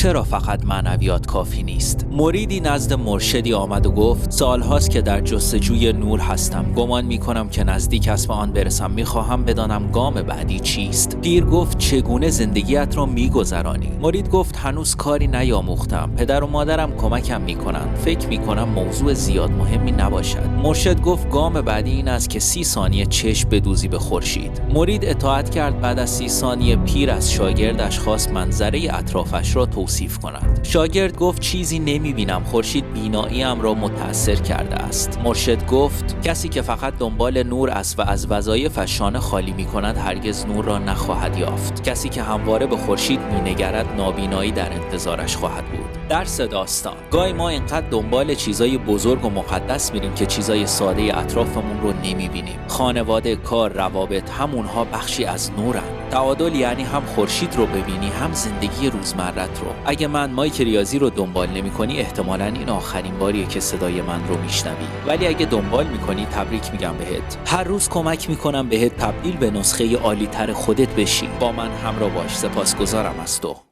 چرا فقط معنویات کافی نیست؟ مریدی نزد مرشدی آمد و گفت سالهاست که در جستجوی نور هستم. گمان میکنم که نزدیک است به آن برسم. میخواهم بدانم گام بعدی چیست. پیر گفت چگونه زندگیت را میگذرانی؟ مرید گفت هنوز کاری نیاموختم. پدر و مادرم کمکم میکنند. فکر میکنم موضوع زیاد مهمی نباشد. مرشد گفت گام بعدی این است که 30 ثانیه چشم بدوزی به خورشید. مرید اطاعت کرد. بعد از 30 ثانیه پیر از شاگردش خواست منظره اطرافش را توصیف کند. شاگرد گفت چیزی نمیبینم. خورشید بیناییم را متأثر کرده است. مرشد گفت کسی که فقط دنبال نور است و از وظایفش شانه خالی میکند هرگز نور را نخواهد یافت. کسی که همواره به خورشید مینگرد نابینایی در انتظارش خواهد بود. درس داستان: گاهی ما اینقدر دنبال چیزای بزرگ و مقدس میریم که چیزای ساده اطرافمون رو نمیبینیم. خانواده، کار، روابط، همونها بخشی از نورن. تعادل یعنی هم خورشید رو ببینی هم زندگی روزمرت رو. اگه من مایک ریاضی رو دنبال نمی‌کنی احتمالاً این آخرین باریه که صدای من رو میشنوی. ولی اگه دنبال می‌کنی تبریک میگم بهت. هر روز کمک می‌کنم بهت تبدیل به نسخه عالی‌تر خودت بشی. با من همراه باش. سپاسگزارم از تو.